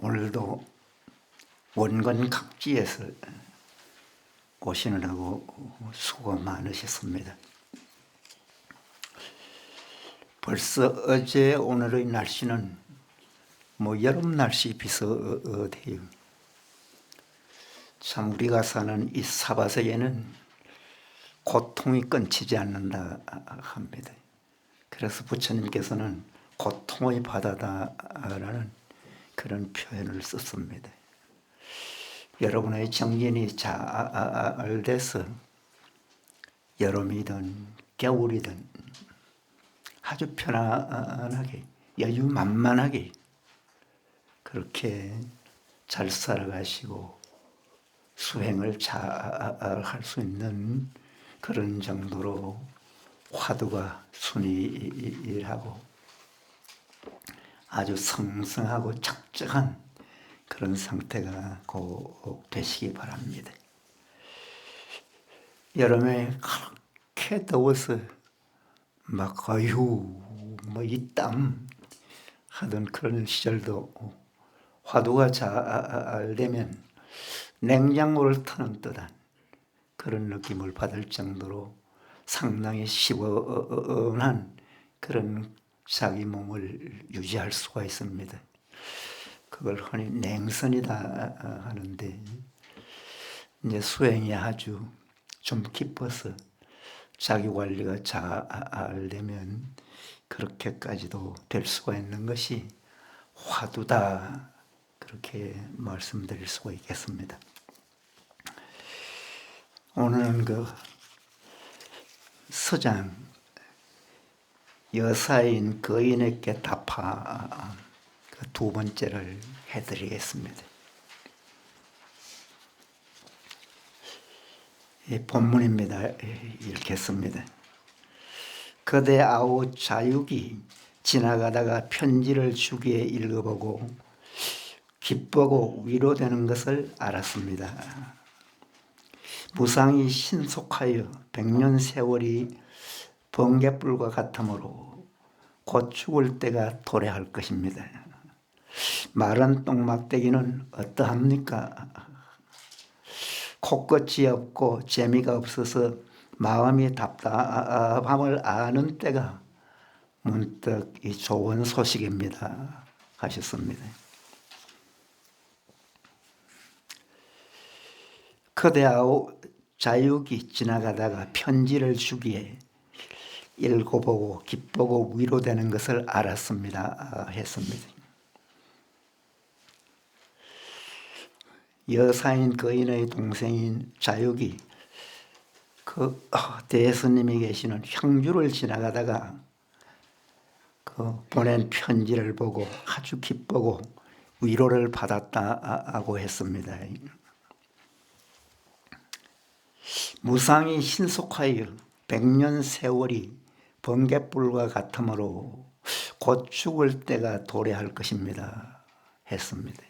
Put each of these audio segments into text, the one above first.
오늘도 원건 각지에서 오시느라고 수고 많으셨습니다. 벌써 어제 오늘의 날씨는 여름 날씨 비슷해요. 참 우리가 사는 이 사바세계는 고통이 끊이지 않는다 합니다. 그래서 부처님께서는 고통의 바다다라는 그런 표현을 썼습니다. 여러분의 정신이 잘 돼서 여름이든 겨울이든 아주 편안하게 여유만만하게 그렇게 잘 살아가시고 수행을 잘 할 수 있는 그런 정도로 화두가 순이하고 아주 성성하고 적적한 그런 상태가 꼭 되시기 바랍니다. 여름에 그렇게 더워서 이 땀 하던 그런 시절도 화두가 잘 되면 냉장고를 트는 듯한 그런 느낌을 받을 정도로 상당히 시원한 그런 자기 몸을 유지할 수가 있습니다. 그걸 흔히 냉선이다 하는데 이제 수행이 아주 좀 깊어서 자기 관리가 잘 되면 그렇게까지도 될 수가 있는 것이 화두다 그렇게 말씀드릴 수가 있겠습니다. 오늘은 그 서장 여사인 거인에게 답하 그 두 번째를 해드리겠습니다. 이 본문입니다. 읽겠습니다. 그대 아우 자육이 지나가다가 편지를 주기에 읽어보고 기쁘고 위로되는 것을 알았습니다. 무상이 신속하여 100년 세월이 번갯불과 같으므로 곧 죽을 때가 도래할 것입니다. 마른 똥막대기는 어떠합니까? 코끝이 없고 재미가 없어서 마음이 답답함을 아는 때가 문득 이 좋은 소식입니다 하셨습니다. 그대아우 자육이 지나가다가 편지를 주기에 읽어보고 기쁘고 위로되는 것을 알았습니다 했습니다. 여사인 거인의 동생인 자육이 그 대스님이 계시는 향주를 지나가다가 그 보낸 편지를 보고 아주 기쁘고 위로를 받았다고 했습니다. 무상이 신속하여 100년 세월이 번갯불과 같으므로 곧 죽을 때가 도래할 것입니다 했습니다.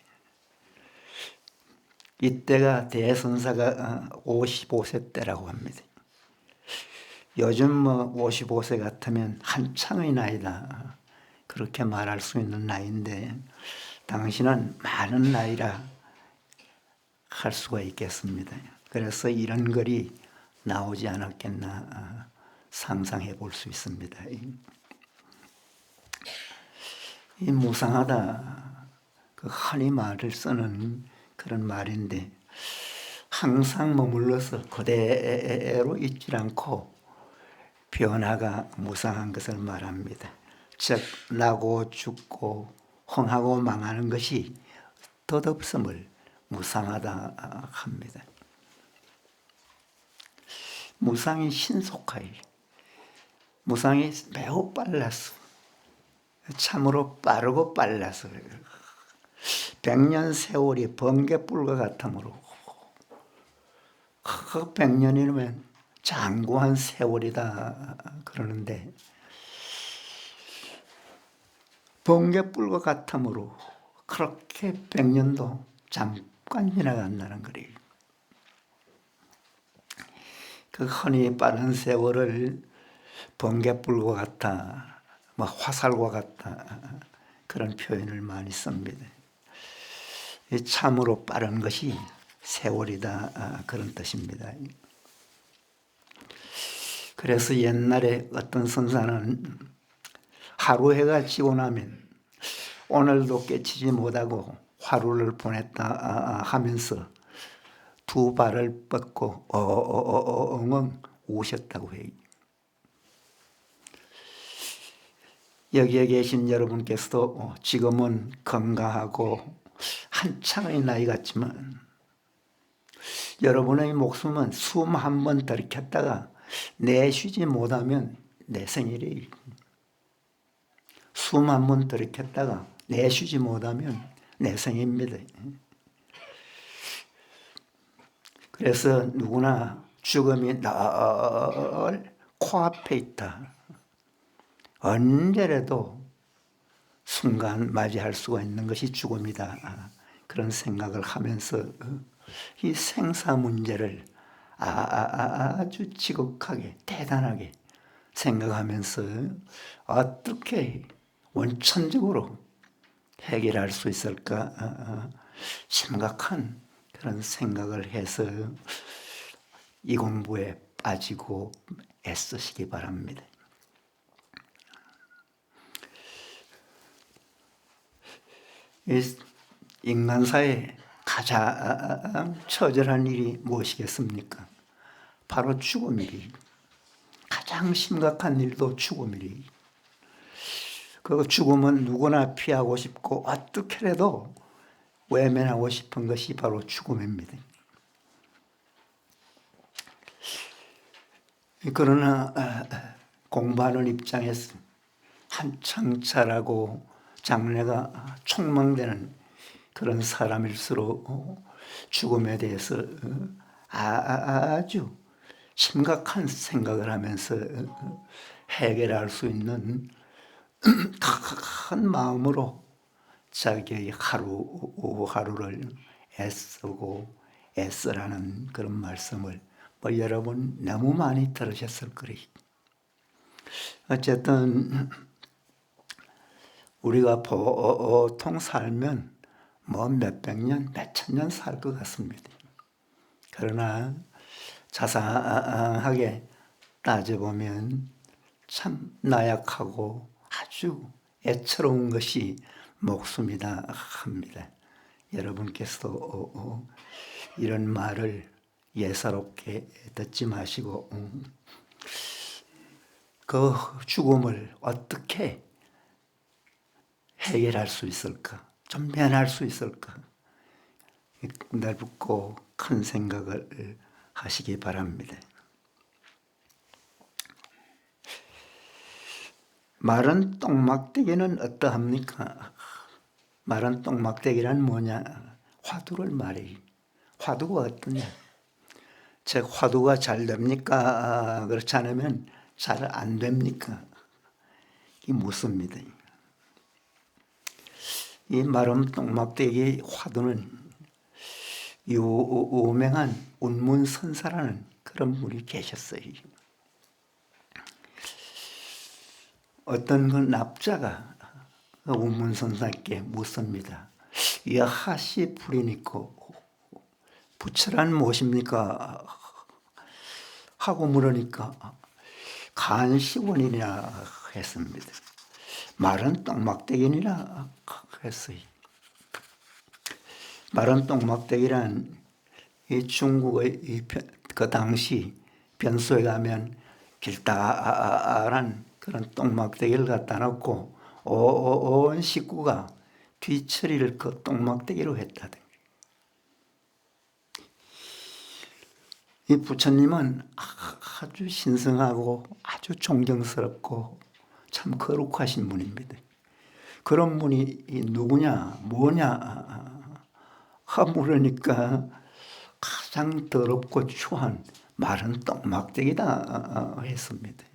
이때가 대선사가 55세 때라고 합니다. 요즘 55세 같으면 한창의 나이다 그렇게 말할 수 있는 나이인데 당신은 많은 나이라 할 수가 있겠습니다. 그래서 이런 글이 나오지 않았겠나 상상해 볼 수 있습니다. 이 무상하다 그 흔히 말을 쓰는 그런 말인데 항상 머물러서 그대로 있지 않고 변화가 무상한 것을 말합니다. 즉 나고 죽고 흥하고 망하는 것이 덧없음을 무상하다 합니다. 무상이 신속하여 무상이 매우 빨라서 참으로 빠르고 빨라서 100년 세월이 번갯불과 같으므로 그 100년이면 장구한 세월이다 그러는데 번갯불과 같으므로 그렇게 100년도 잠깐 지나간다는 거리. 그 흔히 빠른 세월을 번갯불과 같다, 화살과 같다 그런 표현을 많이 씁니다. 참으로 빠른 것이 세월이다, 그런 뜻입니다. 그래서 옛날에 어떤 선사는 하루 해가 지고 나면 오늘도 깨치지 못하고 하루를 보냈다 하면서 두 발을 뻗고 엉엉 우셨다고 해요. 여기에 계신 여러분께서도 지금은 건강하고 한창의 나이 같지만 여러분의 목숨은 숨 한 번 들이켰다가 내쉬지 못하면 내 생일이, 숨 한 번 들이켰다가 내쉬지 못하면 내 생입니다. 그래서 누구나 죽음이 늘 코앞에 있다. 언제라도 순간 맞이할 수가 있는 것이 죽음이다. 그런 생각을 하면서 이 생사 문제를 아주 지극하게 대단하게 생각하면서 어떻게 원천적으로 해결할 수 있을까 심각한 그런 생각을 해서 이 공부에 빠지고 애쓰시기 바랍니다. 인간사에 가장 처절한 일이 무엇이겠습니까? 바로 죽음이리. 가장 심각한 일도 죽음이리. 그 죽음은 누구나 피하고 싶고 어떻게라도 외면하고 싶은 것이 바로 죽음입니다. 그러나 공부하는 입장에서 한창 자라고 장래가 촉망되는 그런 사람일수록 죽음에 대해서 아주 심각한 생각을 하면서 해결할 수 있는 큰 마음으로 자기의 하루하루를 애쓰고 애쓰라는 그런 말씀을 여러분 너무 많이 들으셨을 거예요. 어쨌든 우리가 보통 살면 몇백 년, 몇천 년 살 것 같습니다. 그러나 자상하게 따져보면 참 나약하고 아주 애처로운 것이 목숨이다 합니다. 여러분께서도 이런 말을 예사롭게 듣지 마시고 그 죽음을 어떻게 해결할 수 있을까? 좀 면할 수 있을까? 넓고 큰 생각을 하시기 바랍니다. 마른 똥막대기는 어떠합니까? 마른 똥막대기란 뭐냐? 화두를 말해요. 화두가 어떠냐? 즉 화두가 잘 됩니까? 그렇지 않으면 잘 안 됩니까? 이 묻습니다. 이 마른 똥막대기 화두는 유명한 운문선사라는 그런 분이 계셨어요. 어떤 그 납자가 운문선사께 묻습니다. 여하시 불이니까 부처란 무엇입니까? 하고 물으니까 간시원이라 했습니다. 마른 똥막대기니라 했어요. 마른 똥막대기란 이 중국의 그 당시 변소에 가면 길다란 그런 똥막대기를 갖다 놓고 온 식구가 뒤처리를 그 똥막대기로 했다든. 이 부처님은 아주 신성하고 아주 존경스럽고 참 거룩하신 분입니다. 그런 분이 누구냐 뭐냐 물으니까 가장 더럽고 추한 마른 똥막대기다 했습니다.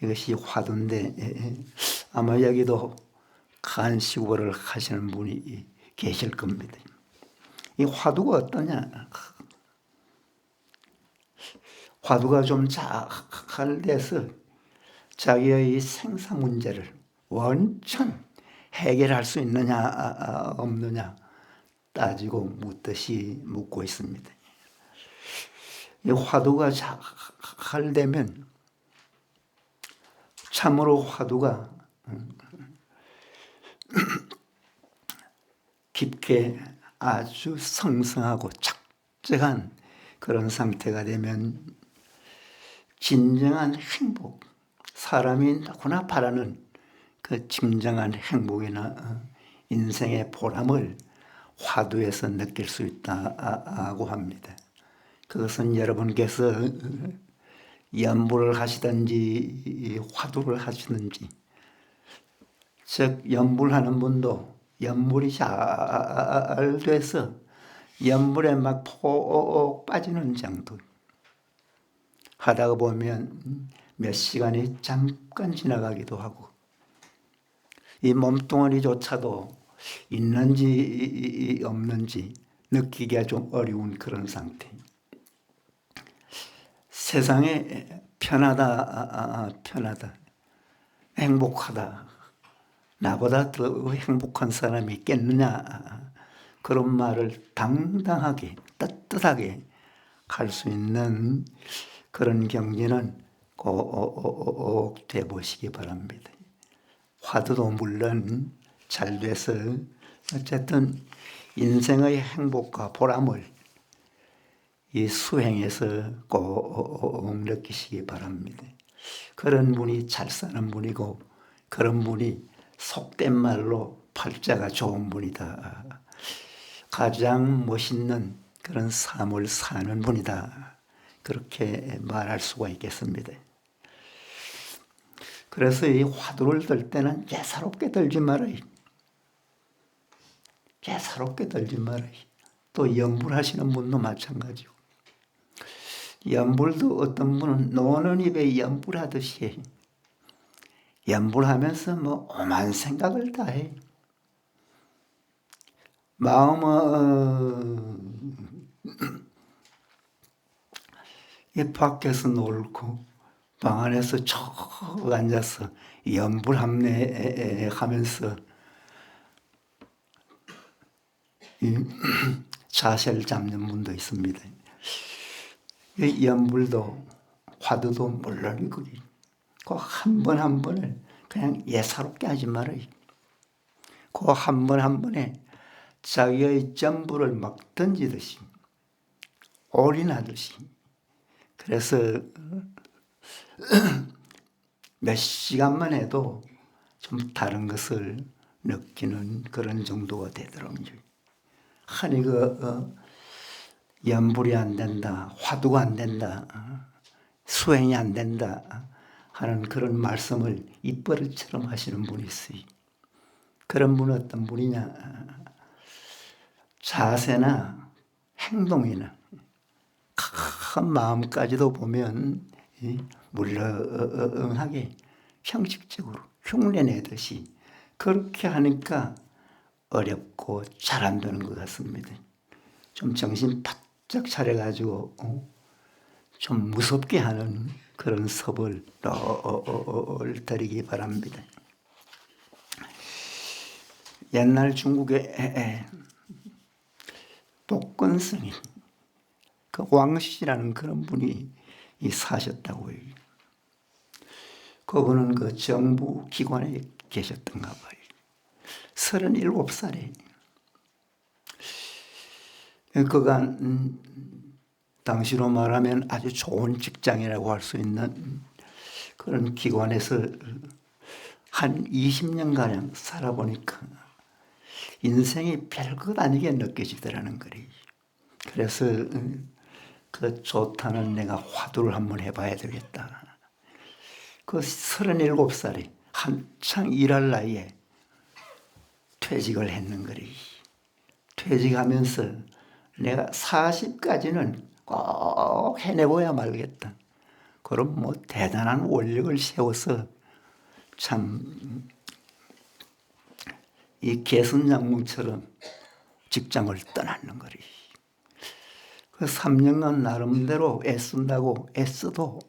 이것이 화두인데 아마 여기도 간시고를 하시는 분이 계실 겁니다. 이 화두가 어떠냐? 화두가 좀 잘 돼서 자기의 생사 문제를 원천 해결할 수 있느냐 없느냐 따지고 묻듯이 묻고 있습니다. 이 화두가 잘 되면 참으로 화두가 깊게 아주 성성하고 착적한 그런 상태가 되면 진정한 행복, 사람이 누구나 바라는 그 진정한 행복이나 인생의 보람을 화두에서 느낄 수 있다고 합니다. 그것은 여러분께서 연불을 하시든지 화두를 하시든지, 즉 연불하는 분도 연불이 잘 돼서 연불에 막 폭 빠지는 정도 하다가 보면 몇 시간이 잠깐 지나가기도 하고 이 몸뚱아리조차도 있는지 없는지 느끼기가 좀 어려운 그런 상태. 세상에 편하다, 행복하다, 나보다 더 행복한 사람이 있겠느냐, 그런 말을 당당하게 떳떳하게 할 수 있는 그런 경지는 꼭 돼보시기 바랍니다. 화두도 물론 잘 돼서 어쨌든 인생의 행복과 보람을 이 수행에서 꼭 느끼시기 바랍니다. 그런 분이 잘 사는 분이고 그런 분이 속된 말로 팔자가 좋은 분이다. 가장 멋있는 그런 삶을 사는 분이다. 그렇게 말할 수가 있겠습니다. 그래서 이 화두를 들 때는 예사롭게 들지 말아요. 예사롭게 들지 말아요. 또 연불하시는 분도 마찬가지고. 연불도 어떤 분은 노는 입에 연불하듯이 연불하면서 뭐 오만 생각을 다 해. 마음은 이 밖에서 놀고 방 안에서 쭉 앉아서 연불합내하면서 자세를 잡는 분도 있습니다. 이 연불도 화두도 물론이고 그 한 번 한 번을 그냥 예사롭게 하지 말아요. 그 한 번 한 번에 자기의 전부를 막 던지듯이 올인하듯이. 그래서 몇 시간만 해도 좀 다른 것을 느끼는 그런 정도가 되더라고요. 아니 연불이 안 된다, 화두가 안 된다, 수행이 안 된다 하는 그런 말씀을 입버릇처럼 하시는 분이 있어요. 그런 분은 어떤 분이냐, 자세나 행동이나 큰 마음까지도 보면 물렁하게 형식적으로 흉내내듯이 그렇게 하니까 어렵고 잘 안 되는 것 같습니다. 좀 정신 바짝 차려가지고 좀 무섭게 하는 그런 섭을 드리기 바랍니다. 옛날 중국에 복권 스님, 그 왕씨라는 그런 분이 사셨다고요. 그분은 그 정부 기관에 계셨던가 봐요. 37살에. 그간 당시로 말하면 아주 좋은 직장이라고 할 수 있는 그런 기관에서 한 20년가량 살아보니까 인생이 별것 아니게 느껴지더라는 거예요. 그래서 그 좋다는 내가 화두를 한번 해봐야 되겠다. 그 37살에 한창 일할 나이에 퇴직을 했는 거예요. 퇴직하면서 내가 40까지는 꼭 해내고야 말겠다. 그럼 뭐 대단한 원력을 세워서 참 이 개선장군처럼 직장을 떠나는 거리. 그 3년간 나름대로 애쓴다고 애써도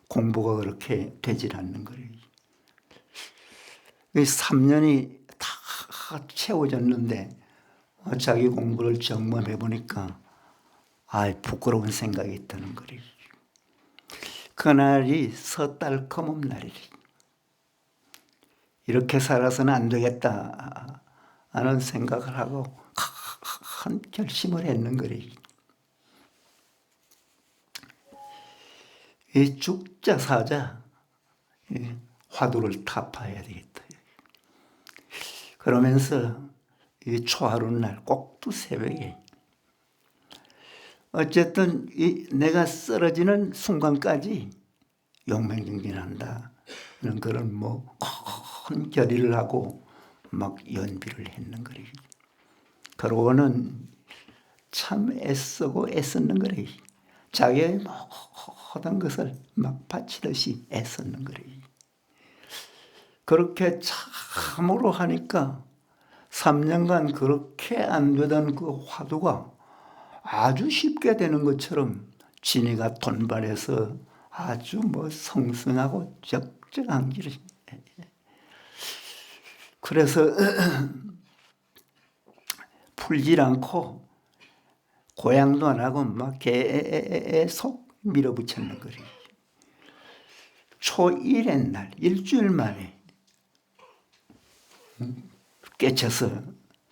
공부가 그렇게 되질 않는 거리. 이 3년이 다 채워졌는데 자기 공부를 점검해 보니까 부끄러운 생각이 있다는 거리. 그날이 서달컴 날이리. 이렇게 살아서는 안 되겠다 하는 생각을 하고 큰 결심을 했는 거리. 이 죽자 사자 화두를 타파해야 되겠다. 그러면서 이 초하루날 꼭두 새벽에 어쨌든 내가 쓰러지는 순간까지 용맹정진한다. 그런 큰 결의를 하고 막 연비를 했는 거리. 그러고는 참 애쓰고 애썼는 거리. 자기의 모든 것을 막 바치듯이 애썼는 거리. 그렇게 참으로 하니까 3년간 그렇게 안 되던 그 화두가 아주 쉽게 되는 것처럼 진이가 돈발해서 아주 성승하고 적적한 길이. 그래서 풀질 않고 고향도 안 하고 막 계속 밀어붙였는 거리. 초1의 날 일주일 만에 깨쳐서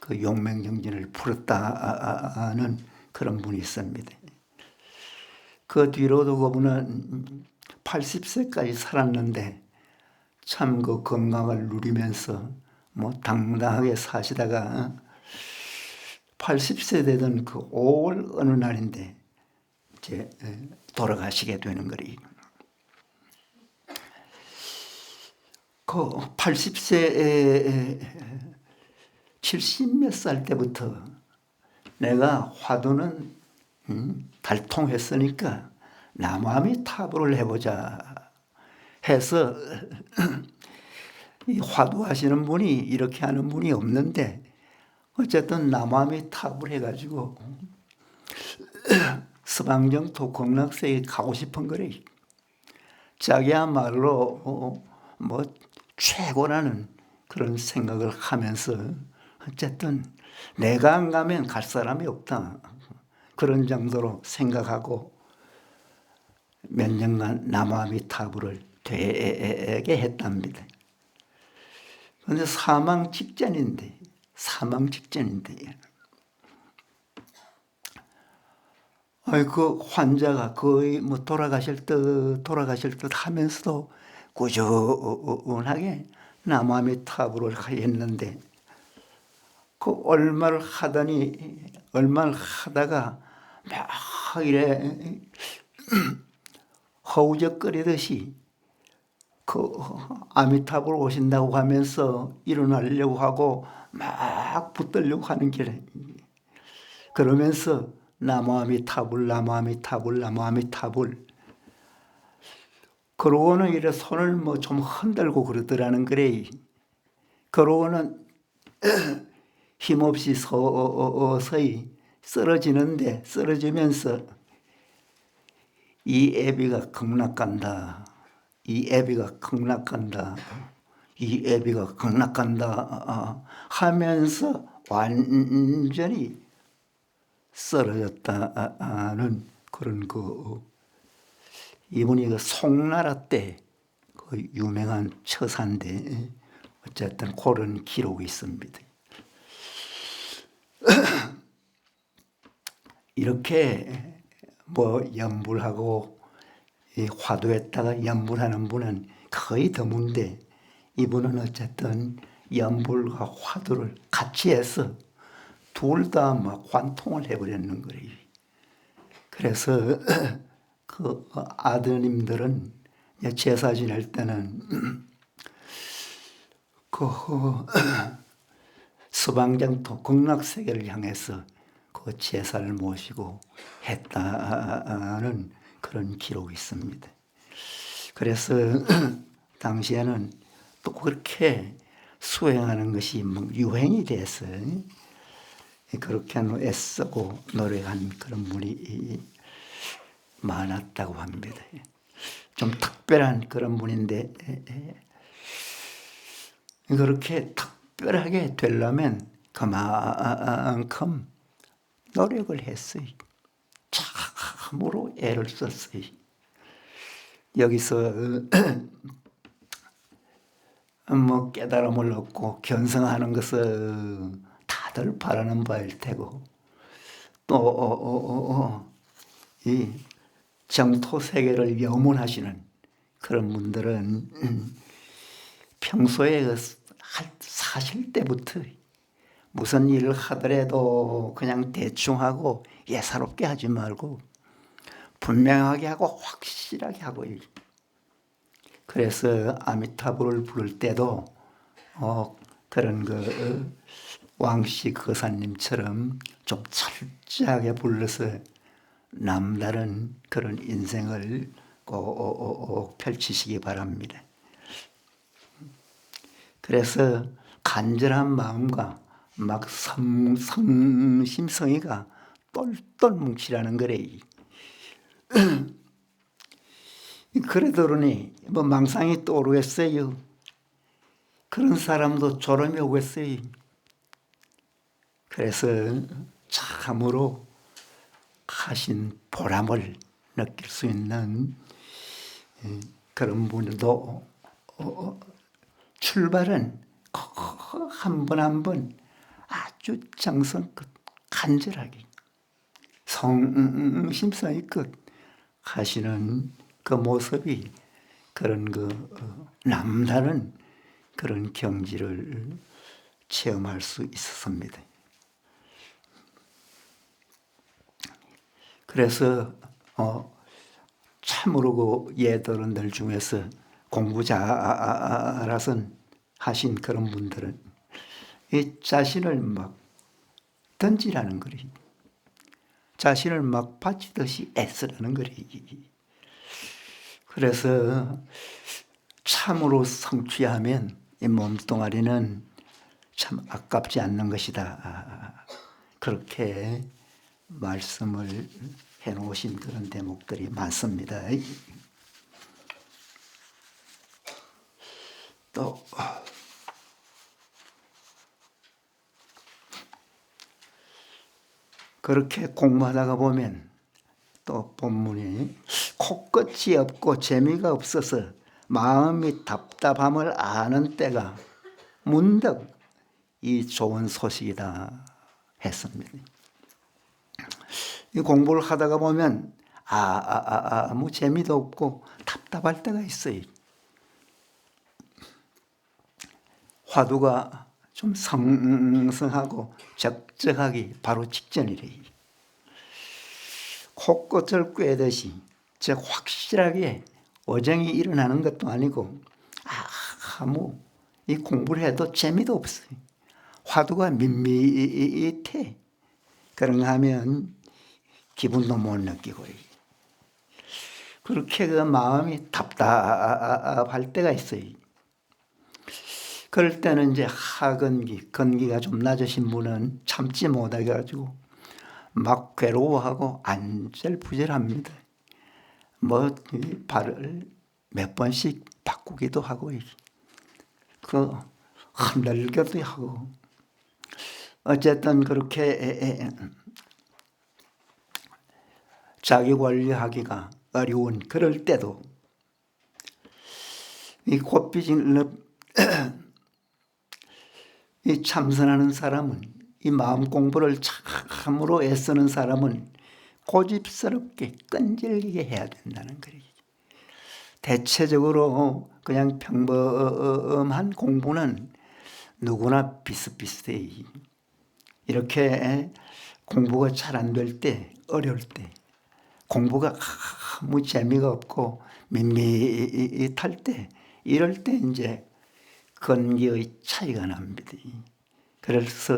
그 용맹정진을 풀었다는 그런 분이 있습니다. 그 뒤로도 그분은 80세까지 살았는데 참 그 건강을 누리면서 당당하게 사시다가 80세 되던 그 5월 어느 날인데 이제 돌아가시게 되는 거리. 그 80세 70몇 살 때부터 내가 화두는 달통했으니까 나무아미 타불을 해보자 해서 이 화두하시는 분이 이렇게 하는 분이 없는데 어쨌든 나무아미 타불 해가지고 서방정 도공락세에 가고 싶은 거래. 자기야말로 최고라는 그런 생각을 하면서 어쨌든 내가 안 가면 갈 사람이 없다. 그런 정도로 생각하고 몇 년간 나무아미 타불을 되게 했답니다. 그런데 사망 직전인데 그 환자가 거의 돌아가실 듯 하면서도 꾸준하게 나무아미 타불을 했는데 그 얼마를 하다가 막 이래 허우적거리듯이 그 아미타불 오신다고 하면서 일어나려고 하고 막 붙들려고 하는 길에 그러면서 나무아미타불 그러고는 이래 손을 좀 흔들고 그러더라는 그래. 그러고는 힘없이 서서히 쓰러지면서 이 애비가 극락간다. 이 애비가 극락간다 하면서 완전히 쓰러졌다는 그런 이분이 그 송나라 때 그 유명한 처사인데 어쨌든 그런 기록이 있습니다. 이렇게 연불하고 화두에다가 연불하는 분은 거의 드문데 이분은 어쨌든 연불과 화두를 같이 해서 둘 다 관통을 해버렸는 거예요. 그래서 그 아드님들은 제사 지낼 때는 그 서방장토 극락세계를 향해서 그 제사를 모시고 했다는 그런 기록이 있습니다. 그래서 당시에는 또 그렇게 수행하는 것이 유행이 됐어요. 그렇게 애쓰고 노력한 그런 분이 많았다고 합니다. 좀 특별한 그런 분인데 그렇게 특별하게 되려면 그만큼 노력을 했어요. 참으로 애를 썼어요. 여기서 뭐 깨달음을 얻고 견성하는 것을 다들 바라는 바일 테고, 또 이 정토 세계를 염원하시는 그런 분들은 평소에 사실 때부터 무슨 일을 하더라도 그냥 대충 하고 예사롭게 하지 말고 분명하게 하고 확실하게 하고, 그래서 아미타불을 부를 때도 그런 왕씨 거사님처럼 좀 철저하게 불러서 남다른 그런 인생을 꼭 펼치시기 바랍니다. 그래서 간절한 마음과 막 성심성의가 똘똘 뭉치라는 거래. 그래도 그러니 뭐 망상이 떠오르겠어요. 그런 사람도 졸음이 오겠어요. 그래서 참으로 하신 보람을 느낄 수 있는 그런 분들도 출발은 한 번 한 번 아주 정성껏 간절하게 성심성의껏 하시는 그 모습이 그런 남다른 그런 경지를 체험할 수 있었습니다. 그래서 참으로 그 예들은들 중에서 공부 잘라서 하신 그런 분들은 이 자신을 막 던지라는 거리, 자신을 막 바치듯이 애쓰라는 거리. 그래서 참으로 성취하면 이 몸뚱아리는 참 아깝지 않는 것이다. 그렇게 말씀을 해놓으신 그런 대목들이 많습니다. 또 그렇게 공부하다가 보면 또 본문이 코끝이 없고 재미가 없어서 마음이 답답함을 아는 때가 문득 이 좋은 소식이다 했습니다. 이 공부를 하다가 보면 아무 재미도 없고 답답할 때가 있어요. 화두가 좀 성성하고 적적하기 바로 직전이래. 코끝을 꿰듯이 즉 확실하게 어정이 일어나는 것도 아니고 아무 이 공부를 해도 재미도 없어요. 화두가 밋밋해. 그런가 하면 기분도 못 느끼고 그렇게 그 마음이 답답할 때가 있어요. 그럴 때는 이제 하근기, 건기가 좀 낮으신 분은 참지 못하게 가지고 막 괴로워하고 안절부절합니다. 뭐 발을 몇 번씩 바꾸기도 하고 흔들기도 하고 어쨌든 그렇게 자기 관리하기가 어려운 그럴 때도 이 곧비진 이 참선하는 사람은 이 마음 공부를 참으로 애쓰는 사람은 고집스럽게 끈질기게 해야 된다는 거예요. 대체적으로 그냥 평범한 공부는 누구나 비슷비슷해. 이렇게 공부가 잘 안 될 때, 어려울 때, 공부가 아무 재미가 없고 밋밋할 때, 이럴 때 이제 건기의 차이가 납니다. 그래서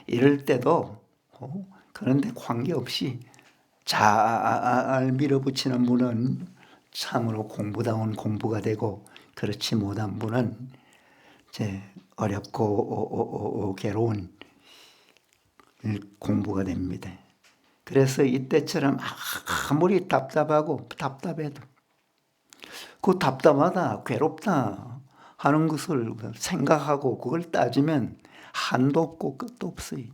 이럴 때도 그런데 관계없이 잘 밀어붙이는 분은 참으로 공부다운 공부가 되고 그렇지 못한 분은 이제 어렵고 괴로운 공부가 됩니다. 그래서 이때처럼 아무리 답답하고 답답해도 그 답답하다 괴롭다 하는 것을 생각하고 그걸 따지면 한도 없고 끝도 없어요.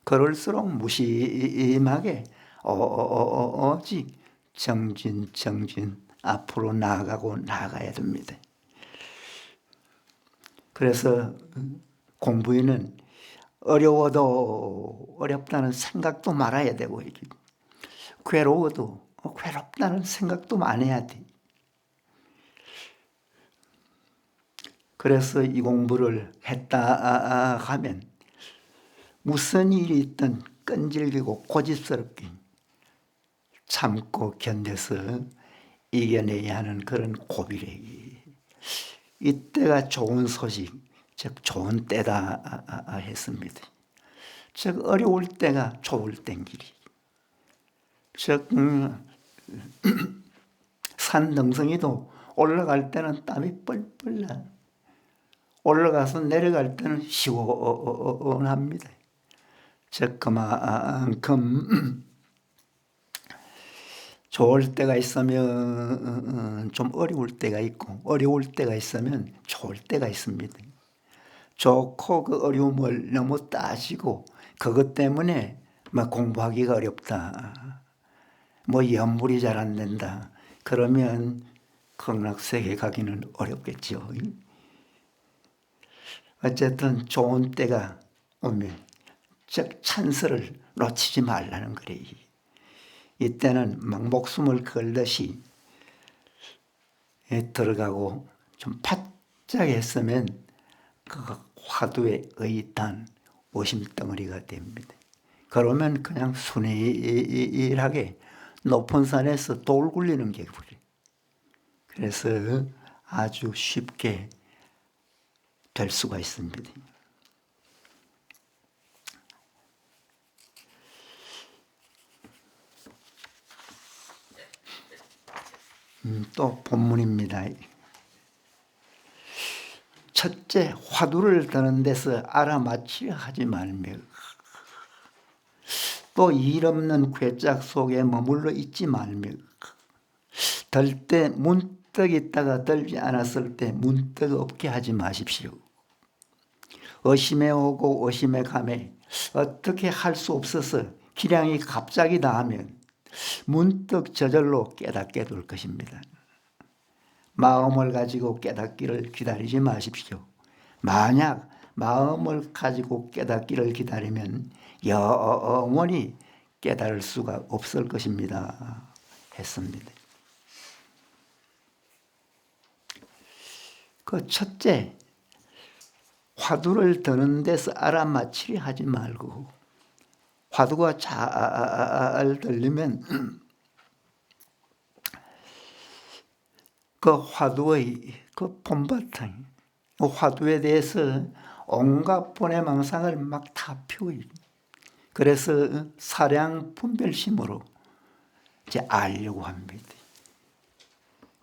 그럴수록 무심하게 오직 정진 앞으로 나아가고 나아가야 됩니다. 그래서 공부에는 어려워도 어렵다는 생각도 말아야 되고, 괴로워도 괴롭다는 생각도 안 해야 돼. 그래서 이 공부를 했다 하면 무슨 일이 있든 끈질기고 고집스럽게 참고 견뎌서 이겨내야 하는 그런 고비래기. 이때가 좋은 소식, 즉 좋은 때다 했습니다. 즉 어려울 때가 좋을 땐 길이. 즉 산등성이도 올라갈 때는 땀이 뻘뻘 나. 올라가서 내려갈 때는 시원합니다. 즉 그만큼 좋을 때가 있으면 좀 어려울 때가 있고, 어려울 때가 있으면 좋을 때가 있습니다. 좋고 그 어려움을 너무 따지고 그것 때문에 막 공부하기가 어렵다, 뭐 연물이 잘 안 된다, 그러면 극락세계 가기는 어렵겠죠. 어쨌든 좋은 때가 오면 즉 찬스를 놓치지 말라는 거래. 이때는 막 목숨을 걸듯이 들어가고 좀 바짝 했으면 그 화두에 의탄 오심덩어리가 됩니다. 그러면 그냥 순일하게 높은 산에서 돌 굴리는 격이래. 그래서 아주 쉽게 될 수가 있습니다. 또 본문입니다. 첫째, 화두를 드는 데서 알아맞히려 하지 말며 또 일 없는 괴짝 속에 머물러 있지 말며 들 때 문득 있다가 들지 않았을 때 문득 없게 하지 마십시오. 의심에 오고 의심에 가매 어떻게 할 수 없어서 기량이 갑자기 다하면 문득 저절로 깨닫게 될 것입니다. 마음을 가지고 깨닫기를 기다리지 마십시오. 만약 마음을 가지고 깨닫기를 기다리면 영원히 깨달을 수가 없을 것입니다 했습니다. 그 첫째, 화두를 드는 데서 알아맞히려 하지 말고, 화두가 잘 들리면 그 화두의 그 폼바탕, 그 화두에 대해서 온갖 본의망상을 막 다 피워요. 그래서 사량 분별심으로 이제 알려고 합니다.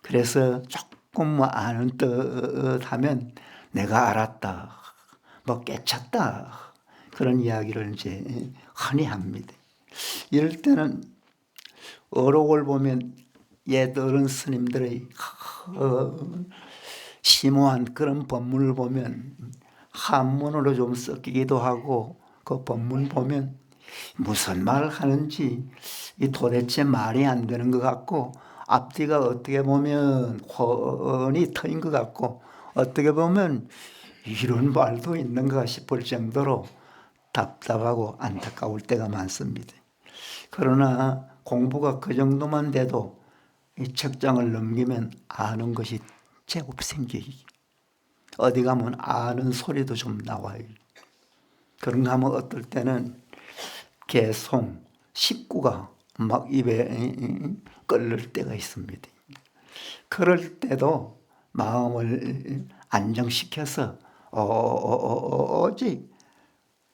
그래서 조금 뭐 아는 듯 하면 내가 알았다, 뭐 깨쳤다, 그런 이야기를 이제 흔히 합니다. 이럴 때는 어록을 보면 옛 어른 스님들의 심오한 그런 법문을 보면 한문으로 좀 섞이기도 하고, 그 법문 보면 무슨 말을 하는지 도대체 말이 안 되는 것 같고, 앞뒤가 어떻게 보면 훤히 트인 것 같고, 어떻게 보면 이런 말도 있는가 싶을 정도로 답답하고 안타까울 때가 많습니다. 그러나 공부가 그 정도만 돼도 이 책장을 넘기면 아는 것이 제법 생겨요. 어디 가면 아는 소리도 좀 나와요. 그런가 하면 어떨 때는 개송, 식구가 막 입에 끓을 때가 있습니다. 그럴 때도 마음을 안정시켜서 오직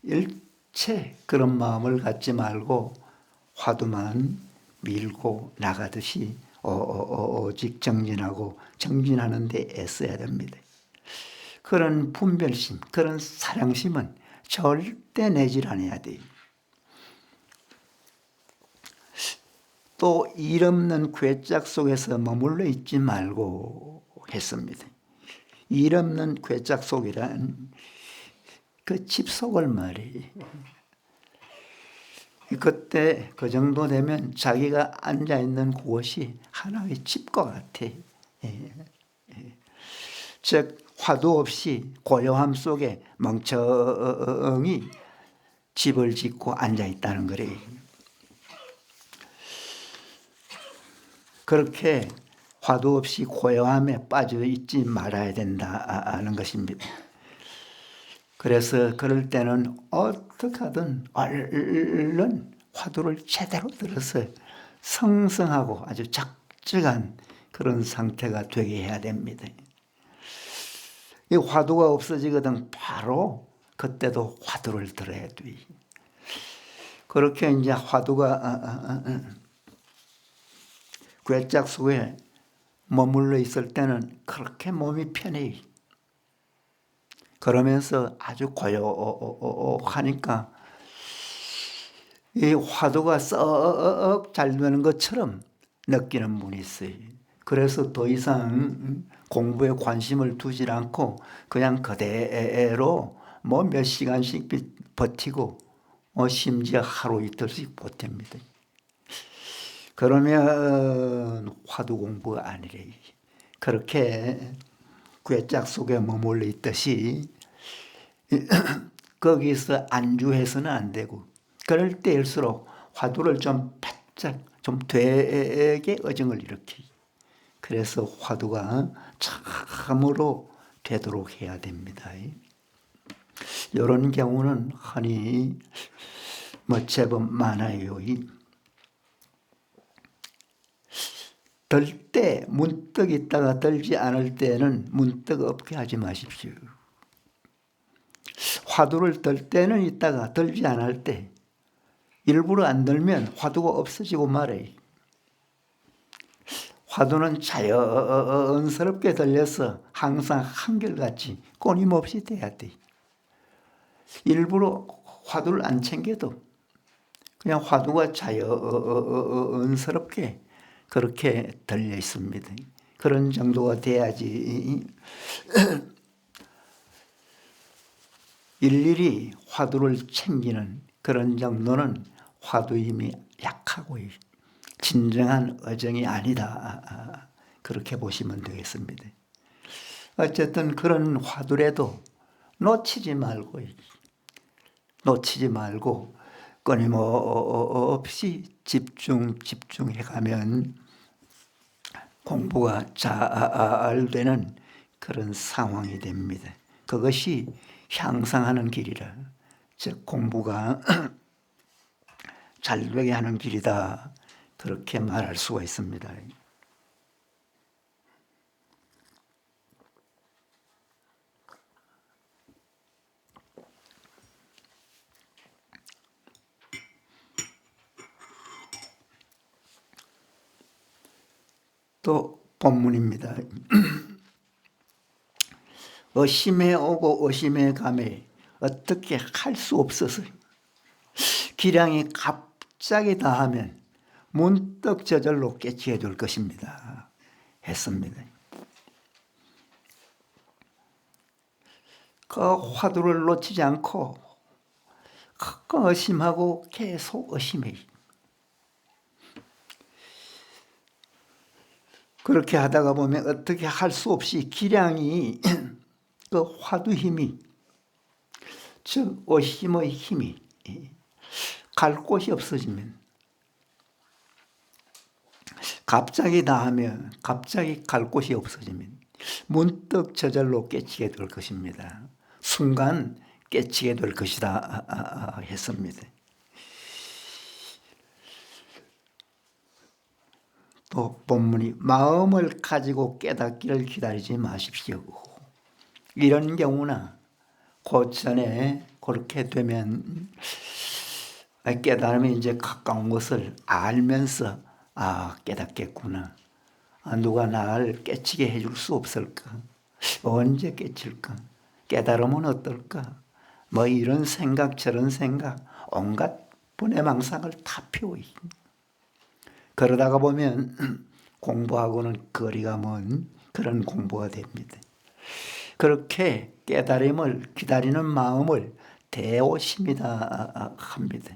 일체 그런 마음을 갖지 말고 화두만 밀고 나가듯이 오직 정진하고 정진하는 데 애써야 됩니다. 그런 분별심, 그런 사랑심은 절대 내질 않아야 돼요. 또 일 없는 괴짝 속에서 머물러 있지 말고 했습니다. 일 없는 괴짝 속이란 그 집속을 말이에요. 그때 그 정도 되면 자기가 앉아있는 곳이 하나의 집과 같아. 즉 화두 없이 고요함 속에 멍청이 집을 짓고 앉아있다는 거래. 그렇게 화두 없이 고요함에 빠져 있지 말아야 된다는 것입니다. 그래서 그럴 때는 어떻게 하든 얼른 화두를 제대로 들어서 성성하고 아주 작정한 그런 상태가 되게 해야 됩니다. 이 화두가 없어지거든 바로 그때도 화두를 들어야 돼. 그렇게 이제 화두가 괴짝 속에 머물러 있을 때는 그렇게 몸이 편해. 그러면서 아주 고요하니까 이 화두가 썩 잘 되는 것처럼 느끼는 분이 있어요. 그래서 더 이상 공부에 관심을 두지 않고 그냥 그대로 뭐 몇 시간씩 버티고 심지어 하루 이틀씩 버팁니다. 그러면 화두 공부가 아니래. 그렇게 괴짝 속에 머물러 있듯이 거기서 안주해서는 안 되고 그럴 때일수록 화두를 좀 바짝 좀 되게 어정을 일으키. 그래서 화두가 참으로 되도록 해야 됩니다. 이런 경우는 흔히 제법 많아요. 들 때 문득 있다가 들지 않을 때는 문득 없게 하지 마십시오. 화두를 들 때는 있다가 들지 않을 때 일부러 안 들면 화두가 없어지고 말아요. 화두는 자연스럽게 들려서 항상 한결같이 끊임없이 돼야 돼. 일부러 화두를 안 챙겨도 그냥 화두가 자연스럽게 그렇게 들려 있습니다. 그런 정도가 돼야지 일일이 화두를 챙기는 그런 정도는 화두 힘이 약하고 진정한 어정이 아니다. 그렇게 보시면 되겠습니다. 어쨌든 그런 화두라도 놓치지 말고 끊임없이 집중해가면 공부가 잘 되는 그런 상황이 됩니다. 그것이 향상하는 길이라, 즉 공부가 잘 되게 하는 길이다. 그렇게 말할 수가 있습니다. 또 본문입니다. 의심해 오고 의심해 가매 어떻게 할 수 없어서 기량이 갑자기 다하면 문득 저절로 깨치게 될 것입니다. 했습니다. 그 화두를 놓치지 않고 의심하고 계속 의심해. 그렇게 하다가 보면 어떻게 할 수 없이 기량이 그 화두 힘이, 즉 의심의 힘이 갈 곳이 없어지면, 갑자기 다하면 갑자기 갈 곳이 없어지면 문득 저절로 깨치게 될 것입니다. 순간 깨치게 될 것이다 했습니다. 또 본문이 마음을 가지고 깨닫기를 기다리지 마십시오. 이런 경우나 고전에 그렇게 되면 깨달음이 이제 가까운 것을 알면서 깨닫겠구나. 누가 나를 깨치게 해줄 수 없을까? 언제 깨칠까? 깨달으면 어떨까? 뭐 이런 생각 저런 생각 온갖 분해망상을 다 피워. 그러다가 보면 공부하고는 거리가 먼 그런 공부가 됩니다. 그렇게 깨달음을 기다리는 마음을 대오심이다 합니다.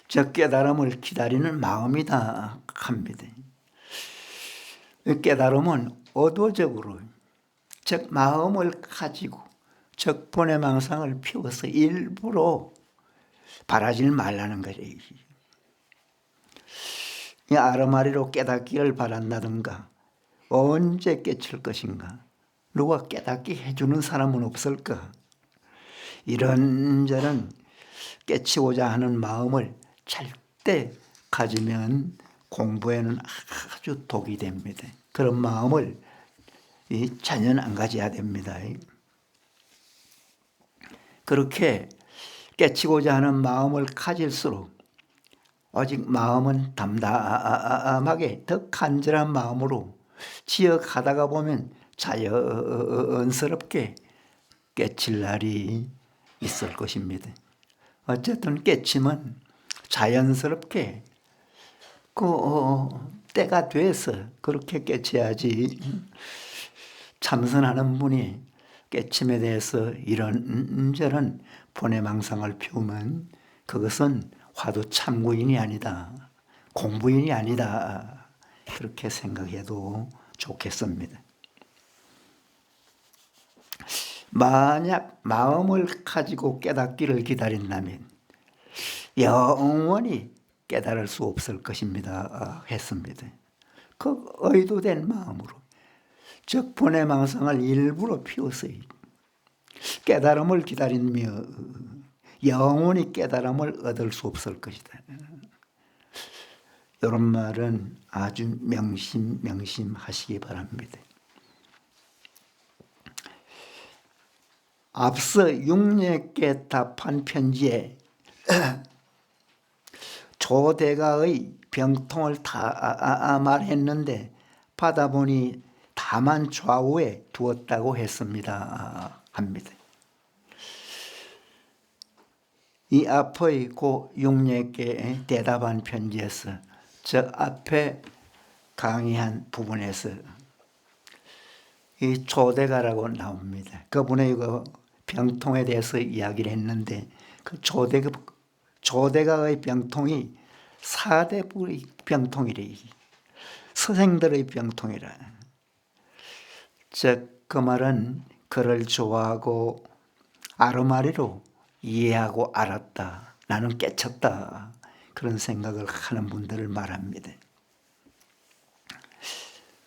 즉 깨달음을 기다리는 마음이다 합니다. 깨달음은 의도적으로, 즉 마음을 가지고 적본의 망상을 피워서 일부러 바라질 말라는 거죠. 이 아르마리로 깨닫기를 바란다든가, 언제 깨칠 것인가, 누가 깨닫게 해주는 사람은 없을까, 이런저런 깨치고자 하는 마음을 절대 가지면 공부에는 아주 독이 됩니다. 그런 마음을 전혀 안 가져야 됩니다. 그렇게 깨치고자 하는 마음을 가질수록 오직 마음은 담담하게 더 간절한 마음으로 지어가다가 보면 자연스럽게 깨칠 날이 있을 것입니다. 어쨌든 깨침은 자연스럽게 때가 돼서 그렇게 깨쳐야지, 참선하는 분이 깨침에 대해서 이런저런 본의망상을 피우면 그것은 화두 참구인이 아니다, 공부인이 아니다, 그렇게 생각해도 좋겠습니다. 만약 마음을 가지고 깨닫기를 기다린다면 영원히 깨달을 수 없을 것입니다 했습니다. 그 의도된 마음으로, 즉 본의망상을 일부러 피워서 깨달음을 기다리며 영원히 깨달음을 얻을 수 없을 것이다. 이런 말은 아주 명심하시기 바랍니다. 앞서 육례께 답한 편지에 조대가의 병통을 다 말했는데 받아보니 다만 좌우에 두었다고 했습니다 합니다. 이 앞의 고 육례께 대답한 편지에서, 저 앞에 강의한 부분에서 이 조대가라고 나옵니다. 그분의 그 병통에 대해서 이야기를 했는데, 그 조대가의 병통이 사대부의 병통이래. 서생들의 병통이라. 즉 그 말은 그를 좋아하고 아르마리로 이해하고 알았다, 나는 깨쳤다, 그런 생각을 하는 분들을 말합니다.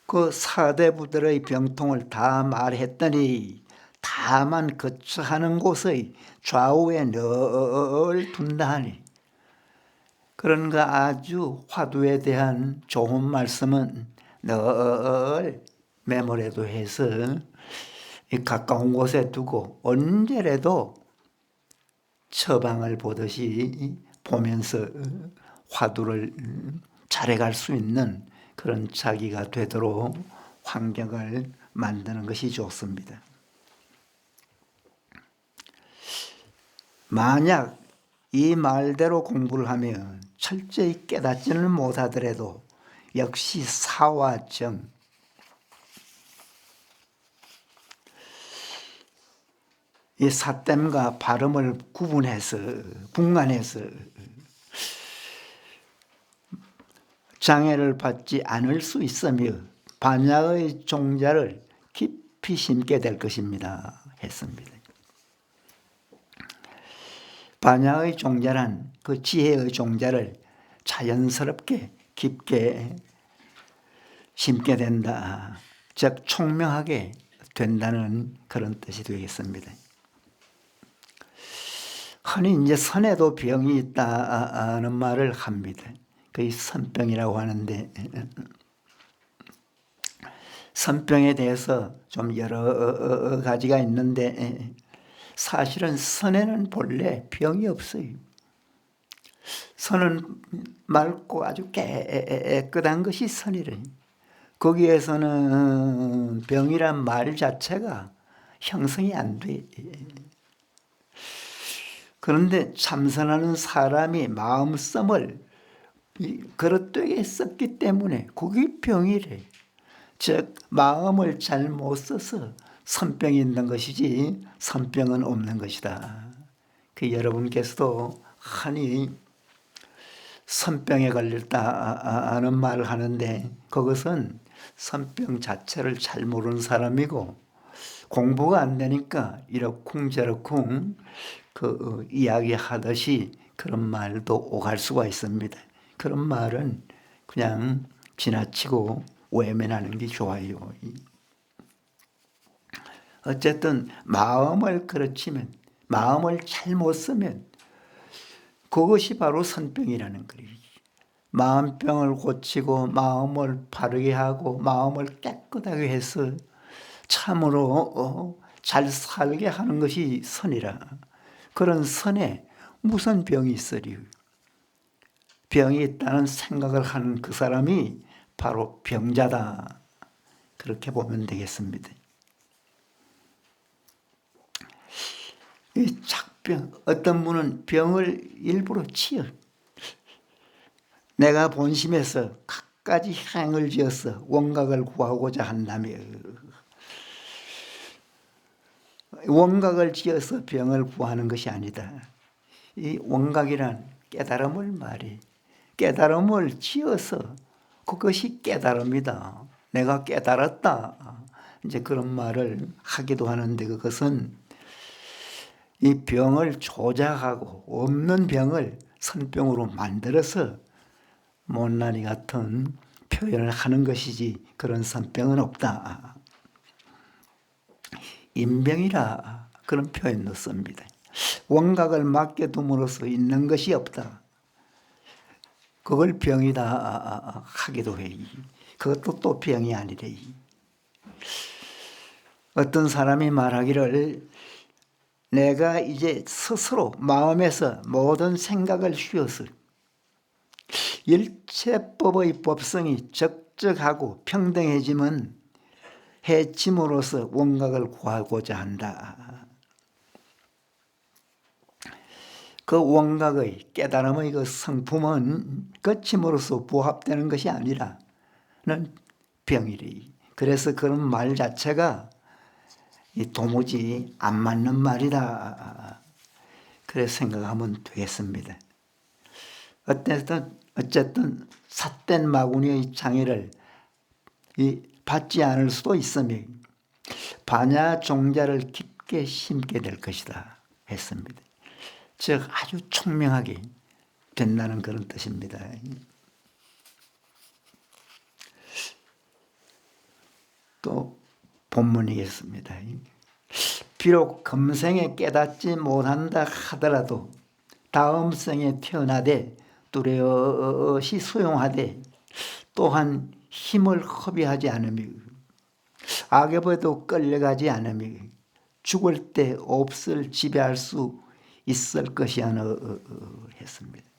그 사대부들의 병통을 다 말했더니 다만 거처하는 곳의 좌우에 늘 둔다 하니, 그런가 아주 화두에 대한 좋은 말씀은 늘 메모리도 해서 가까운 곳에 두고 언제라도 처방을 보듯이 보면서 화두를 잘해갈 수 있는 그런 자기가 되도록 환경을 만드는 것이 좋습니다. 만약 이 말대로 공부를 하면 철저히 깨닫지는 못하더라도 역시 사와 정, 이 사땜과 발음을 구분해서 분간해서 장애를 받지 않을 수 있으며 반야의 종자를 깊이 심게 될 것입니다 했습니다. 반야의 종자란 그 지혜의 종자를 자연스럽게 깊게 심게 된다, 즉 총명하게 된다는 그런 뜻이 되겠습니다. 흔히 이제 선에도 병이 있다는 말을 합니다. 그게 선병이라고 하는데, 선병에 대해서 좀 여러 가지가 있는데 사실은 선에는 본래 병이 없어요. 선은 맑고 아주 깨끗한 것이 선이래. 거기에서는 병이란 말 자체가 형성이 안 돼. 그런데 참선하는 사람이 마음씀을 그릇되게 썼기 때문에 그게 병이래. 즉 마음을 잘 못 써서 선병이 있는 것이지 선병은 없는 것이다. 여러분께서도 흔히 선병에 걸렸다는 말을 하는데 그것은 선병 자체를 잘 모르는 사람이고 공부가 안 되니까 이러쿵저러쿵 이야기하듯이 그런 말도 오갈 수가 있습니다. 그런 말은 그냥 지나치고 외면하는 게 좋아요. 어쨌든 마음을 그르치면, 마음을 잘못 쓰면 그것이 바로 선병이라는 거예요. 마음병을 고치고 마음을 바르게 하고 마음을 깨끗하게 해서 참으로 잘 살게 하는 것이 선이라. 그런 선에 무슨 병이 있으리요. 병이 있다는 생각을 하는 그 사람이 바로 병자다. 그렇게 보면 되겠습니다. 이 착병, 어떤 분은 병을 일부러 치어. 내가 본심에서 갖가지 행을 지어서 원각을 구하고자 한다며. 원각을 지어서 병을 구하는 것이 아니다. 이 원각이란 깨달음을 말해. 깨달음을 지어서 그것이 깨달음이다. 내가 깨달았다. 이제 그런 말을 하기도 하는데 그것은 이 병을 조작하고 없는 병을 선병으로 만들어서 못난이 같은 표현을 하는 것이지 그런 선병은 없다. 인병이라 그런 표현도 씁니다. 원각을 맡겨둠으로써 있는 것이 없다. 그걸 병이다 하기도 해. 그것도 또 병이 아니래. 어떤 사람이 말하기를 내가 이제 스스로 마음에서 모든 생각을 쉬어서 일체법의 법성이 적적하고 평등해지면 해침으로써 원각을 구하고자 한다. 그 원각의 깨달음의 그 성품은 거침으로써 부합되는 것이 아니라는 병이래. 그래서 그런 말 자체가 도무지 안 맞는 말이다. 그래서 생각하면 되겠습니다. 어쨌든 삿된 마구니의 장애를 받지 않을 수도 있으며 반야 종자를 깊게 심게 될 것이다 했습니다. 즉 아주 총명하게 된다는 그런 뜻입니다. 또 본문이겠습니다. 비록 금생에 깨닫지 못한다 하더라도 다음 생에 태어나되 뚜렷이 수용하되 또한 힘을 허비하지 않으며 악업에도 끌려가지 않으며 죽을 때 없을 지배할 수 있을 것이야 했습니다.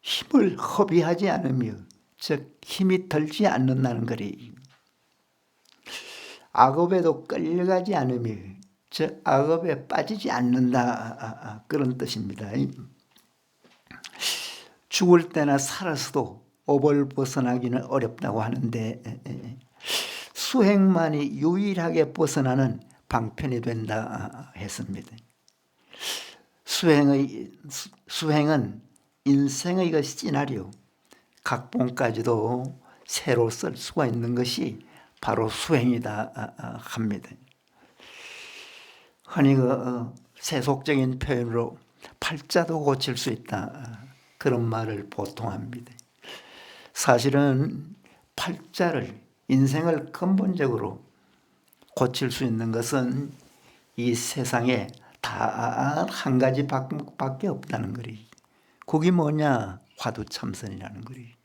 힘을 허비하지 않으며 즉 힘이 들지 않는다는 거리. 악업에도 끌려가지 않으며 즉 악업에 빠지지 않는다 그런 뜻입니다. 죽을 때나 살아서도 업을 벗어나기는 어렵다고 하는데 수행만이 유일하게 벗어나는 방편이 된다 했습니다. 수행은 인생의 그 시나리오, 각본까지도 새로 쓸 수가 있는 것이 바로 수행이다 합니다. 흔히 세속적인 표현으로 팔자도 고칠 수 있다 그런 말을 보통 합니다. 사실은 팔자를 인생을 근본적으로 고칠 수 있는 것은 이 세상에 다 한 가지 밖에 없다는 거리. 그게 뭐냐? 화두참선이라는 거리.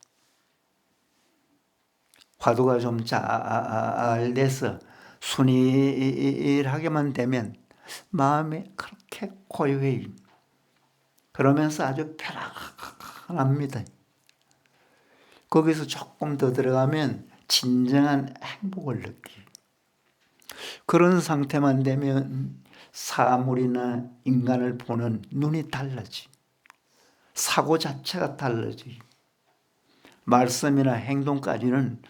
화두가 좀 잘 돼서 순일하게만 되면 마음이 그렇게 고요해요. 그러면서 아주 편안합니다. 거기서 조금 더 들어가면 진정한 행복을 느껴요. 그런 상태만 되면 사물이나 인간을 보는 눈이 달라지. 사고 자체가 달라지. 말씀이나 행동까지는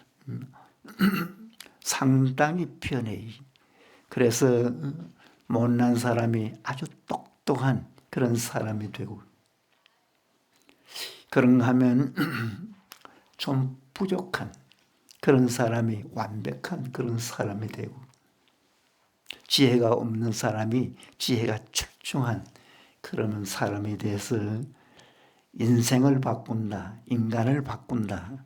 상당히 편해. 그래서 못난 사람이 아주 똑똑한 그런 사람이 되고, 그런가 하면 좀 부족한 그런 사람이 완벽한 그런 사람이 되고, 지혜가 없는 사람이 지혜가 출중한 그런 사람이 돼서 인생을 바꾼다, 인간을 바꾼다.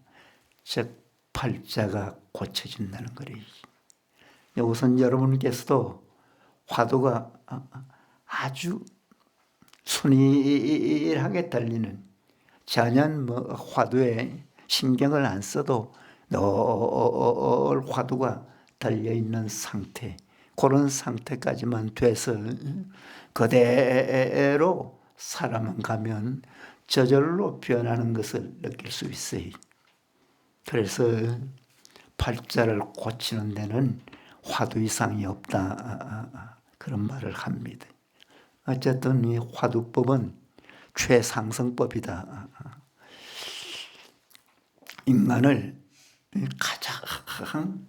즉 팔자가 고쳐진다는 거예요. 우선 여러분께서도 화두가 아주 순일하게 달리는, 전혀 화두에 신경을 안 써도 늘 화두가 달려있는 상태, 그런 상태까지만 돼서 그대로 살아만 가면 저절로 변하는 것을 느낄 수 있어요. 그래서 팔자를 고치는 데는 화두 이상이 없다, 그런 말을 합니다. 어쨌든 이 화두법은 최상승법이다. 인간을 가장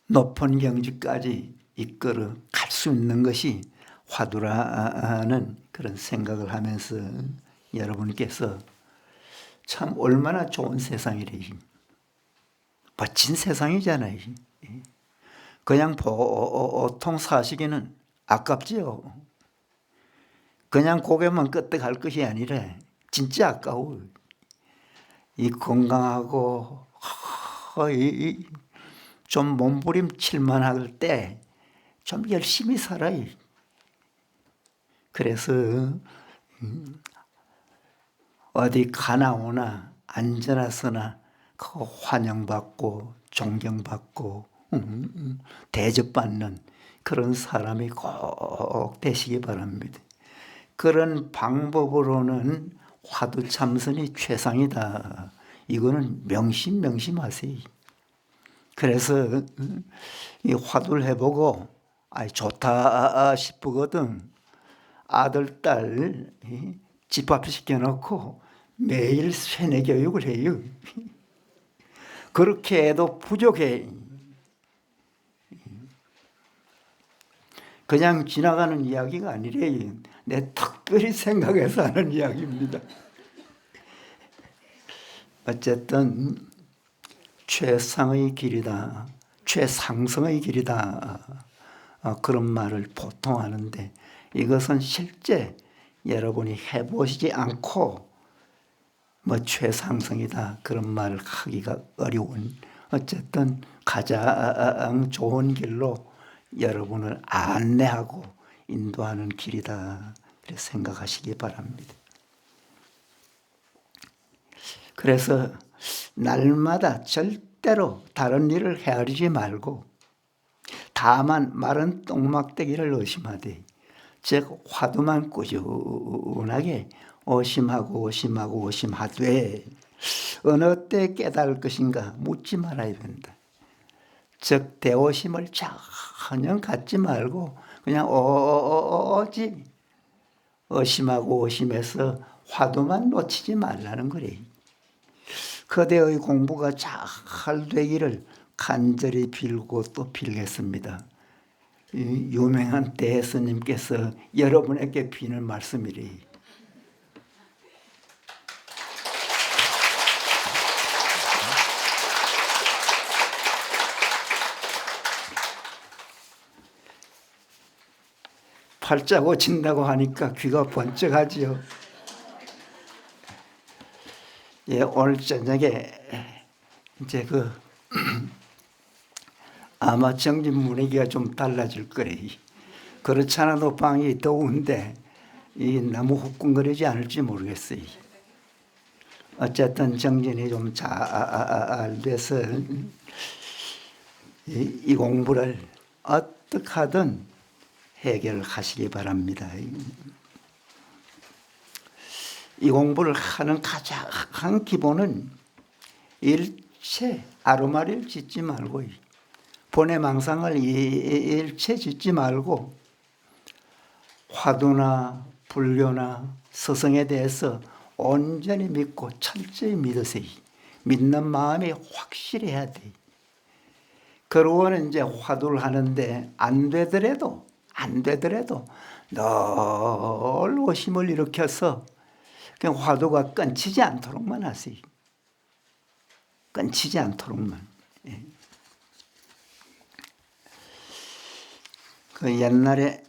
높은 경지까지 이끌어 갈 수 있는 것이 화두라는 그런 생각을 하면서 여러분께서 참 얼마나 좋은 세상이래. 멋진 세상이잖아요. 그냥 보통 사시기는 아깝지요. 그냥 고개만 끄덕할 것이 아니라 진짜 아까워. 이 건강하고 좀 몸부림칠만 할 때 좀 열심히 살아요. 그래서 어디 가나 오나 앉아나서나 환영받고 존경받고 대접받는 그런 사람이 꼭 되시기 바랍니다. 그런 방법으로는 화두 참선이 최상이다. 이거는 명심하세요. 그래서 이 화두를 해보고 좋다 싶거든. 아들, 딸 집합시켜놓고 매일 세뇌 교육을 해요. 그렇게 해도 부족해. 그냥 지나가는 이야기가 아니래요. 내 특별히 생각해서 하는 이야기입니다. 어쨌든 최상의 길이다, 최상승의 길이다, 그런 말을 보통 하는데, 이것은 실제 여러분이 해보시지 않고 최상승이다 그런 말을 하기가 어려운, 어쨌든 가장 좋은 길로 여러분을 안내하고 인도하는 길이다, 그렇게 생각하시기 바랍니다. 그래서 날마다 절대로 다른 일을 헤아리지 말고 다만 마른 똥막대기를 의심하되, 즉 화두만 꾸준하게 오심하되 어느 때 깨달을 것인가 묻지 말아야 된다. 즉 대오심을 전혀 갖지 말고 그냥 오직 의심하고 오심해서 화두만 놓치지 말라는 거래. 그대의 공부가 잘 되기를 간절히 빌고 또 빌겠습니다. 유명한 대스님께서 여러분에게 비는 말씀이래. 팔자 고친다고 하니까 귀가 번쩍하지요. 예, 오늘 저녁에 이제 아마 정신 분위기가 좀 달라질 거래. 그렇지 않아도 방이 더운데 너무 후끈거리지 않을지 모르겠어요. 어쨌든 정신이 좀 잘 돼서 이 공부를 어떻게 하든 해결하시기 바랍니다. 이 공부를 하는 가장 기본은 일체 아루마리를 짓지 말고, 본해망상을 일체 짓지 말고 화두나 불교나 스승에 대해서 온전히 믿고 철저히 믿으세요. 믿는 마음이 확실해야 돼. 그러고는 이제 화두를 하는데 안 되더라도 늘 오심을 일으켜서 그냥 화두가 끊치지 않도록만 하세요. 끊치지 않도록만. 예. 그 옛날에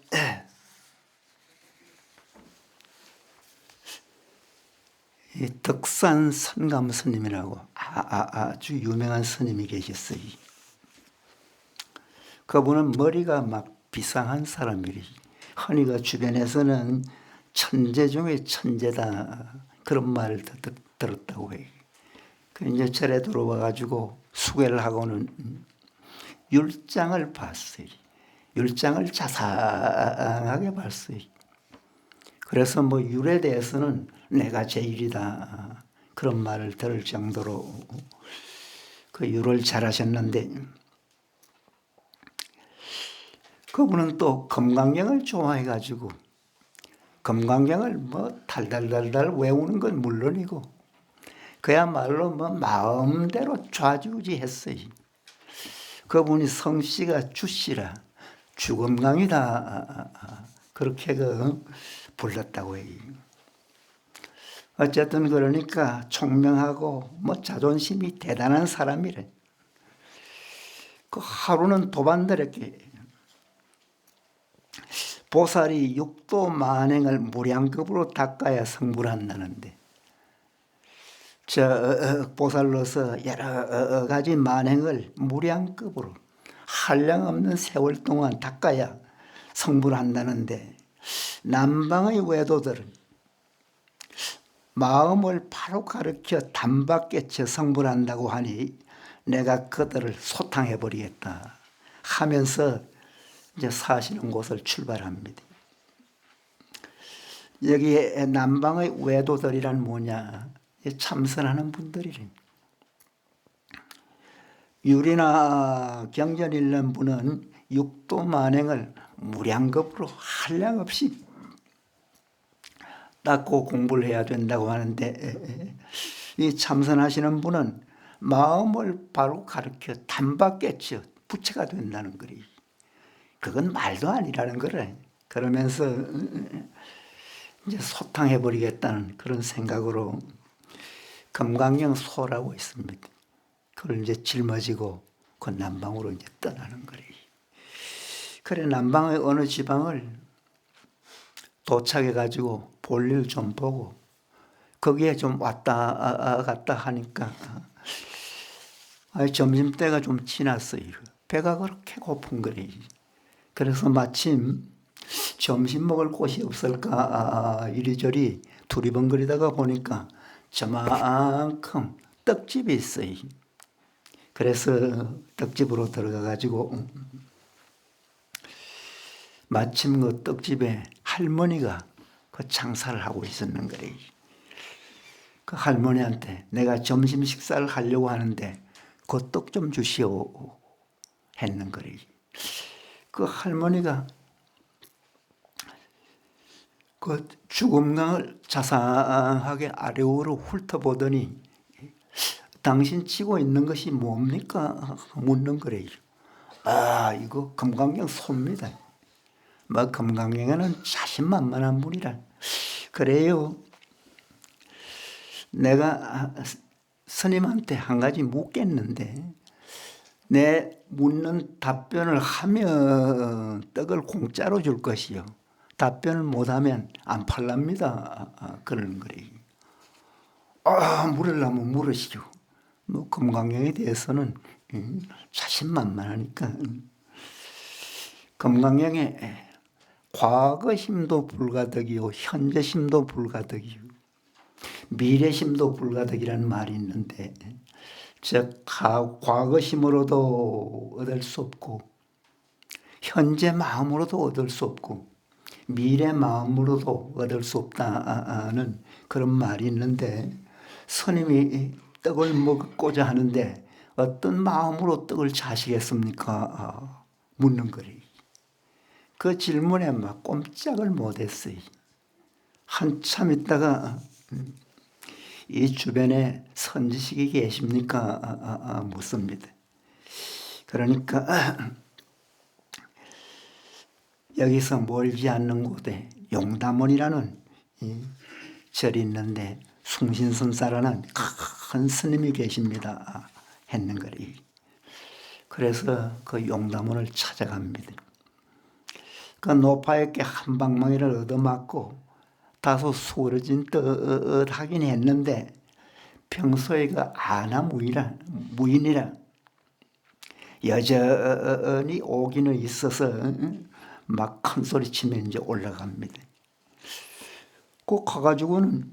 이 덕산 선감 스님이라고 아주 유명한 스님이 계셨어요. 그분은 머리가 막 비상한 사람이래. 흔히가 주변에서는 천재 중에 천재다 그런 말을 들었다고 해요. 그 이제 절에 들어와가지고 수계를 하고는 율장을 봤어요. 율장을 자상하게 봤어요. 그래서 뭐 율에 대해서는 내가 제일이다 그런 말을 들을 정도로 그 율을 잘하셨는데, 그분은 또 금강경을 좋아해가지고 금강경을 뭐 달달달달 외우는 건 물론이고 그야말로 뭐 마음대로 좌지우지했어요. 그분이 성씨가 주씨라 주금강이다 그렇게 불렀다고 해요. 어쨌든 그러니까 총명하고 뭐 자존심이 대단한 사람이래. 그 하루는 도반들에게 보살이 육도 만행을 무량급으로 닦아야 성불한다는데, 보살로서 여러 가지 만행을 무량급으로 한량없는 세월 동안 닦아야 성불한다는데, 남방의 외도들은 마음을 바로 가르쳐 단박에쳐 성불한다고 하니 내가 그들을 소탕해버리겠다 하면서 이제 사시는 곳을 출발합니다. 여기에 남방의 외도들이란 뭐냐, 참선하는 분들이래. 율이나 경전 있는 분은 육도 만행을 무량급으로 한량없이 닦고 공부를 해야 된다고 하는데, 이 참선하시는 분은 마음을 바로 가르쳐 단박에쳐 부처가 된다는 거리. 그건 말도 아니라는 거래. 그러면서 이제 소탕해버리겠다는 그런 생각으로 금강경 소라고 있습니다. 그걸 이제 짊어지고 그 남방으로 이제 떠나는 거래. 그래, 남방의 어느 지방을 도착해가지고 볼일 좀 보고 거기에 좀 왔다 갔다 하니까 점심때가 좀 지났어요. 배가 그렇게 고픈 거래. 그래서 마침 점심 먹을 곳이 없을까 이리저리 두리번거리다가 보니까 저만큼 떡집이 있어요. 그래서 떡집으로 들어가가지고 마침 그 떡집에 할머니가 그 장사를 하고 있었는 거예요. 그 할머니한테 내가 점심 식사를 하려고 하는데 그 떡 좀 주시오 했는 거예요. 그 할머니가 그 주금강을 자상하게 아래로 훑어보더니 당신 치고 있는 것이 뭡니까? 묻는 거래요. 이거 금강경 소입니다. 뭐 금강경에는 자신만만한 분이라. 그래요. 내가 스님한테 한 가지 묻겠는데 내 묻는 답변을 하면 떡을 공짜로 줄 것이요. 답변을 못하면 안 팔랍니다. 그러는 거래요. 물으려면 물으시죠. 뭐 금강경에 대해서는 자신만만하니까. 금강경에 과거심도 불가득이요 현재심도 불가득이요 미래심도 불가득이라는 말이 있는데, 즉 과거심으로도 얻을 수 없고 현재 마음으로도 얻을 수 없고 미래 마음으로도 얻을 수 없다는 그런 말이 있는데, 스님이 떡을 먹고자 하는데 어떤 마음으로 떡을 자시겠습니까? 묻는 거리. 그 질문에 막 꼼짝을 못했어요. 한참 있다가 이 주변에 선지식이 계십니까? 묻습니다. 그러니까 여기서 멀지 않는 곳에 용담원이라는 이 절이 있는데 숭신선사라는 큰 스님이 계십니다. 했는 거리. 그래서 그 용담원을 찾아갑니다. 그 노파에게 한 방망이를 얻어맞고 다소 수그러진 듯 하긴 했는데 평소에 그 무인이라 여전히 오기는 있어서 막 큰 소리 치면 이제 올라갑니다. 꼭 가가지고는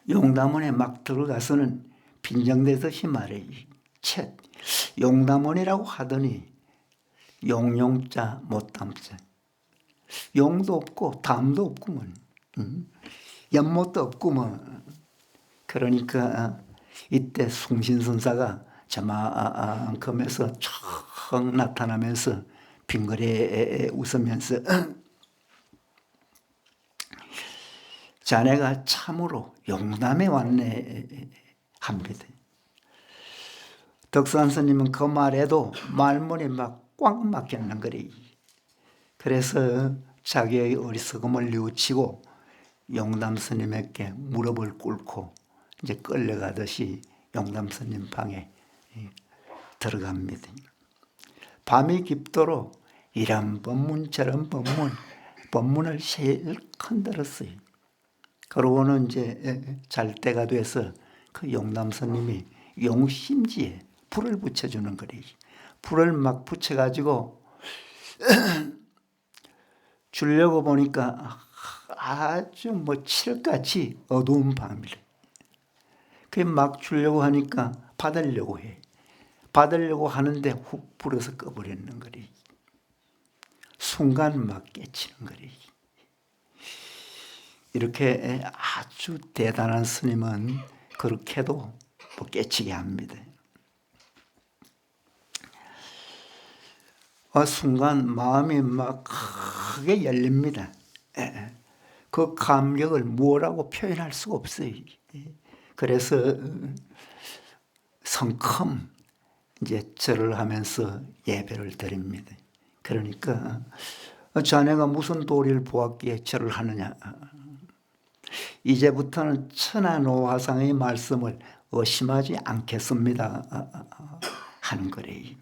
용담원에 막 들어가서는 빈정대듯이 말해. 쳇 용담원이라고 하더니 용용자 못담자. 용도 없고 담도 없구먼. 연못도 없구먼. 그러니까 이때 숭신선사가 저만큼에서 척 나타나면서 빙그레 웃으면서 자네가 참으로 용담에 왔네 합니다. 덕산 스님은 그 말에도 말문이 막 꽉 막혔는 거리. 그래서 자기의 어리석음을 뉘우치고 용담 스님에게 무릎을 꿇고 이제 끌려가듯이 용담 스님 방에 들어갑니다. 밤이 깊도록 이런 법문 저런 법문을 실컷 들었어요. 그러고는 이제 잘 때가 돼서 그 용담 스님이 용심지에 불을 붙여주는 거리. 불을 막 붙여가지고 주려고 보니까 아주 뭐 칠같이 어두운 밤이래. 그 막 주려고 하니까 받으려고 해. 받으려고 하는데 훅 불어서 꺼버리는 거리. 순간 막 깨치는 거리. 이렇게 아주 대단한 스님은 그렇게도 뭐 깨치게 합니다. 순간 마음이 막 크게 열립니다. 그 감격을 뭐라고 표현할 수가 없어요. 그래서 성큼 이제 절을 하면서 예배를 드립니다. 그러니까 자네가 무슨 도리를 보았기에 절을 하느냐. 이제부터는 천하노화상의 말씀을 의심하지 않겠습니다. 하는 거래요.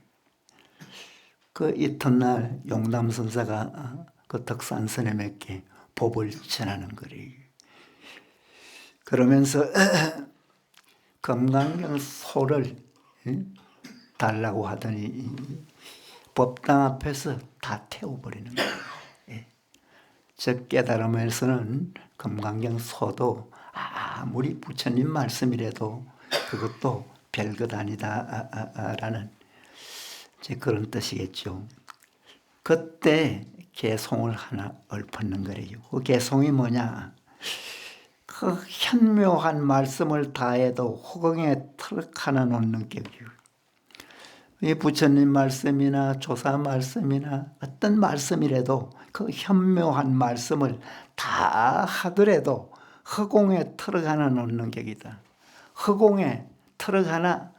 그 이튿날 용담선사가 그 덕산 스님에게 법을 전하는 거래요. 그러면서 금강경 소를 달라고 하더니 법당 앞에서 다 태워버리는 거예요. 즉 깨달음에서는 금강경 소도 아무리 부처님 말씀이라도 그것도 별것 아니다라는 이제 그런 뜻이겠죠. 그때 개송을 하나 읊었는 거래요. 그 개송이 뭐냐? 그 현묘한 말씀을 다해도 허공에 트럭 하나 놓는 격이요. 이 부처님 말씀이나 조사 말씀이나 어떤 말씀이라도 그 현묘한 말씀을 다 하더라도 허공에 트럭 하나 놓는 격이다. 허공에 트럭 하나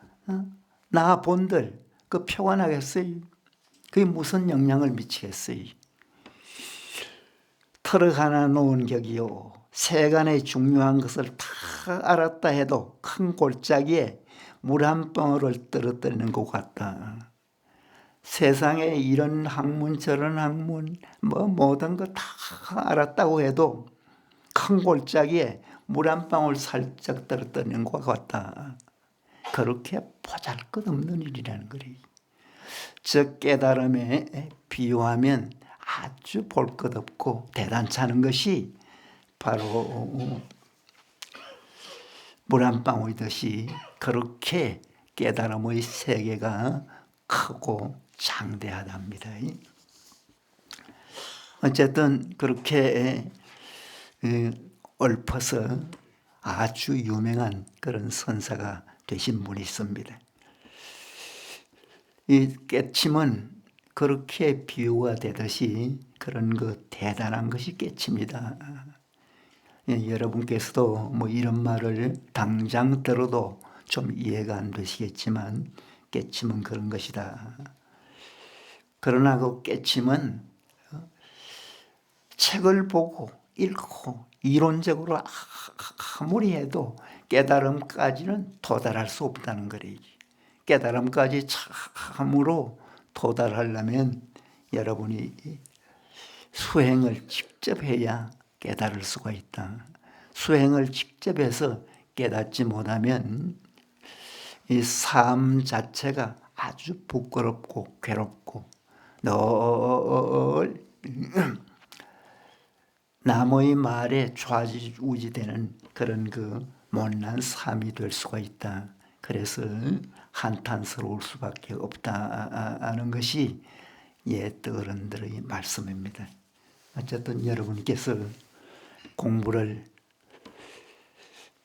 나 본들 그 표가 나겠어요? 그게 무슨 영향을 미치겠어요? 트럭 하나 놓은 격이요. 세간의 중요한 것을 다 알았다 해도 큰 골짜기에 물 한 방울을 떨어뜨리는 것 같다. 세상에 이런 학문 저런 학문 뭐 모든 거 다 알았다고 해도 큰 골짜기에 물 한 방울 살짝 떨어뜨리는 것 같다. 그렇게 보잘것없는 일이라는 거리. 즉 깨달음에 비유하면 아주 볼 것 없고 대단치 않은 것이 바로 물 한 방울이듯이 그렇게 깨달음의 세계가 크고 장대하답니다. 어쨌든 그렇게 얽혀서 아주 유명한 그런 선사가 되신 분이 있습니다. 이 깨침은 그렇게 비유가 되듯이 그런 그 대단한 것이 깨칩니다. 여러분께서도 뭐 이런 말을 당장 들어도 좀 이해가 안 되시겠지만 깨침은 그런 것이다. 그러나 그 깨침은 책을 보고 읽고 이론적으로 아무리 해도 깨달음까지는 도달할 수 없다는 거지. 깨달음까지 참으로 도달하려면 여러분이 수행을 직접 해야 깨달을 수가 있다. 수행을 직접 해서 깨닫지 못하면 이 삶 자체가 아주 부끄럽고 괴롭고 늘 남의 말에 좌지우지되는 그런 그 못난 삶이 될 수가 있다. 그래서 한탄스러울 수밖에 없다는 것이 옛 어른들의 말씀입니다. 어쨌든 여러분께서 공부를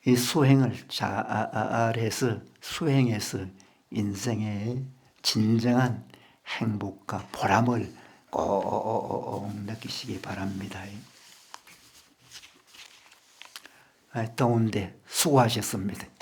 이 수행을 잘해서 수행해서 인생의 진정한 행복과 보람을 꼭 느끼시기 바랍니다. 더운데 수고하셨습니다.